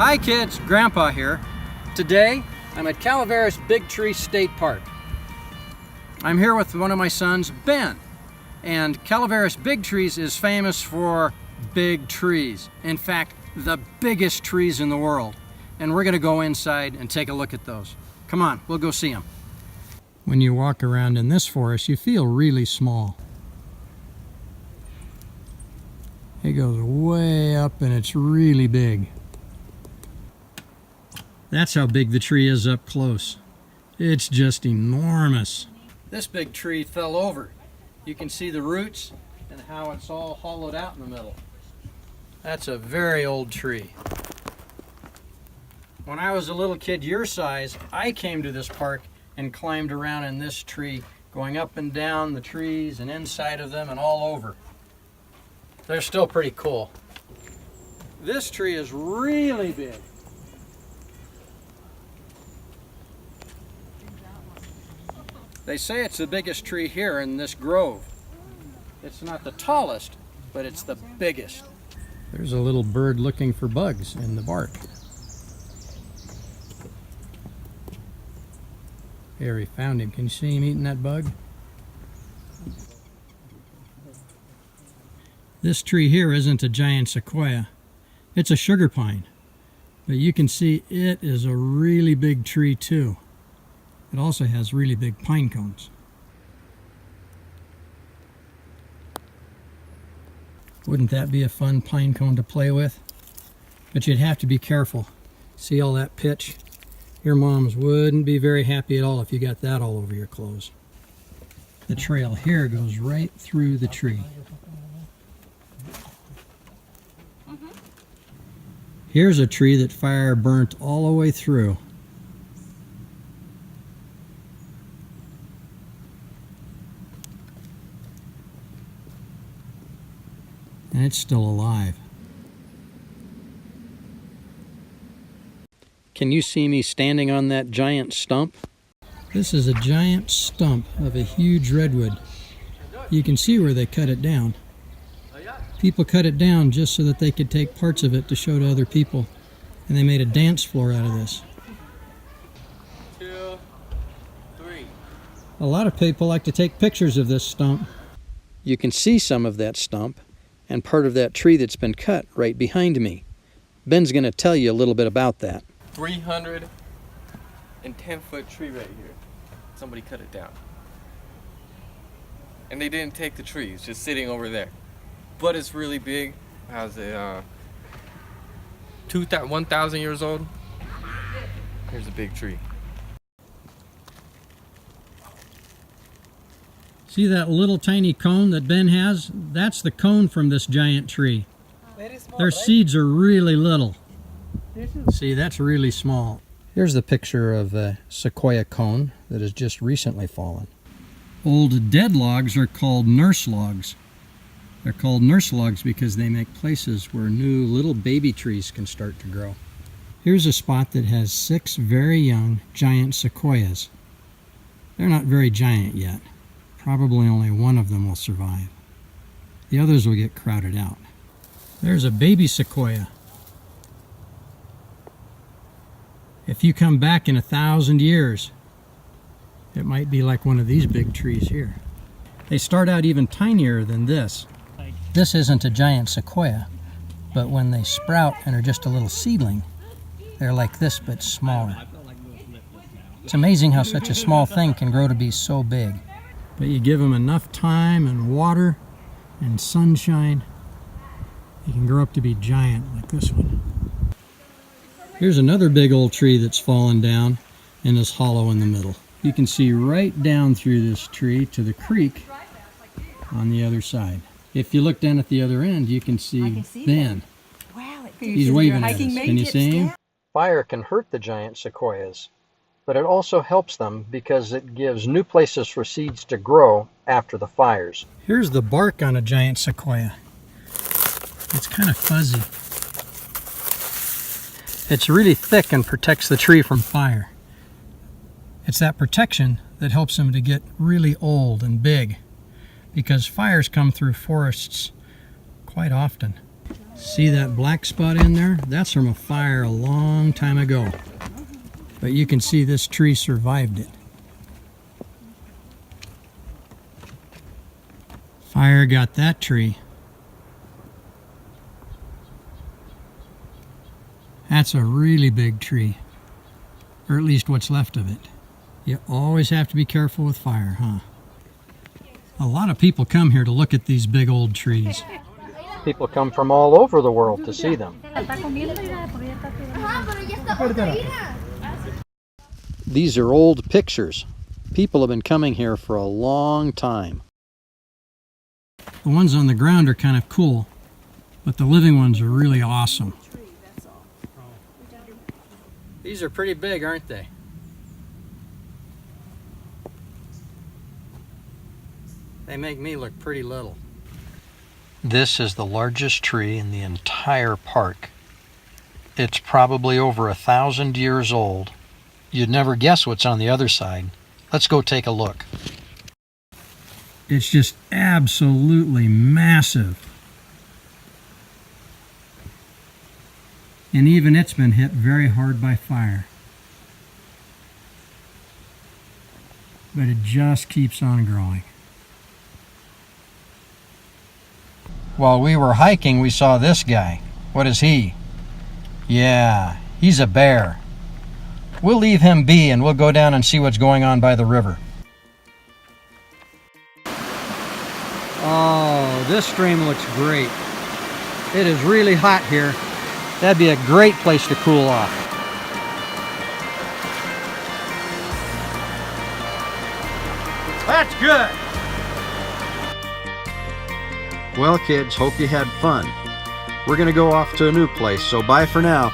Hi kids, Grandpa here. Today I'm at Calaveras Big Tree State Park. I'm here with one of my sons, Ben. And Calaveras Big Trees is famous for big trees. In fact, the biggest trees in the world. And we're going to go inside and take a look at those. Come on, we'll go see them. When you walk around in this forest, you feel really small. It goes way up and it's really big. That's how big the tree is up close. It's just enormous. This big tree fell over. You can see the roots and how it's all hollowed out in the middle. That's a very old tree. When I was a little kid your size, I came to this park and climbed around in this tree, going up and down the trees and inside of them and all over. They're still pretty cool. This tree is really big. They say it's the biggest tree here in this grove. It's not the tallest, but it's the biggest. There's a little bird looking for bugs in the bark. There, he found him. Can you see him eating that bug? This tree here isn't a giant sequoia. It's a sugar pine. But you can see it is a really big tree too. It also has really big pine cones. Wouldn't that be a fun pine cone to play with? But you'd have to be careful. See all that pitch? Your moms wouldn't be very happy at all if you got that all over your clothes. The trail here goes right through the tree. Here's a tree that fire burnt all the way through. And it's still alive. Can you see me standing on that giant stump? This is a giant stump of a huge redwood. You can see where they cut it down. People cut it down just so that they could take parts of it to show to other people. And they made a dance floor out of this. 2, 3. A lot of people like to take pictures of this stump. You can see some of that stump and part of that tree that's been cut right behind me. Ben's going to tell you a little bit about that. 310-foot tree right here. Somebody cut it down. And they didn't take the tree, it's just sitting over there. But it's really big. Has a 1,000 years old. Here's a big tree. See that little tiny cone that Ben has? That's the cone from this giant tree. Very small, Their right? seeds are really little. See, that's really small. Here's the picture of a sequoia cone that has just recently fallen. Old dead logs are called nurse logs. They're called nurse logs because they make places where new little baby trees can start to grow. Here's a spot that has 6 very young giant sequoias. They're not very giant yet. Probably only one of them will survive. The others will get crowded out. There's a baby sequoia. If you come back in 1,000 years, it might be like one of these big trees here. They start out even tinier than this. This isn't a giant sequoia, but when they sprout and are just a little seedling, they're like this but smaller. It's amazing how such a small thing can grow to be so big. But you give them enough time and water and sunshine, you can grow up to be giant like this one. Here's another big old tree that's fallen down and is hollow in the middle. You can see right down through this tree to the creek on the other side. If you look down at the other end, you can see Ben. Wow, He's waving at us. Can you see him? Fire can hurt the giant sequoias, but it also helps them because it gives new places for seeds to grow after the fires. Here's the bark on a giant sequoia. It's kind of fuzzy. It's really thick and protects the tree from fire. It's that protection that helps them to get really old and big, because fires come through forests quite often. See that black spot in there? That's from a fire a long time ago. But you can see this tree survived it. Fire got that tree. That's a really big tree, or at least what's left of it. You always have to be careful with fire, huh? A lot of people come here to look at these big old trees. People come from all over the world to see them. These are old pictures. People have been coming here for a long time. The ones on the ground are kind of cool, but the living ones are really awesome. These are pretty big, aren't they? They make me look pretty little. This is the largest tree in the entire park. It's probably over 1,000 years old. You'd never guess what's on the other side. Let's go take a look. It's just absolutely massive. And even it's been hit very hard by fire. But it just keeps on growing. While we were hiking, we saw this guy. What is he? Yeah, he's a bear. We'll leave him be and we'll go down and see what's going on by the river. Oh, this stream looks great. It is really hot here. That'd be a great place to cool off. That's good! Well, kids, hope you had fun. We're gonna go off to a new place, so bye for now.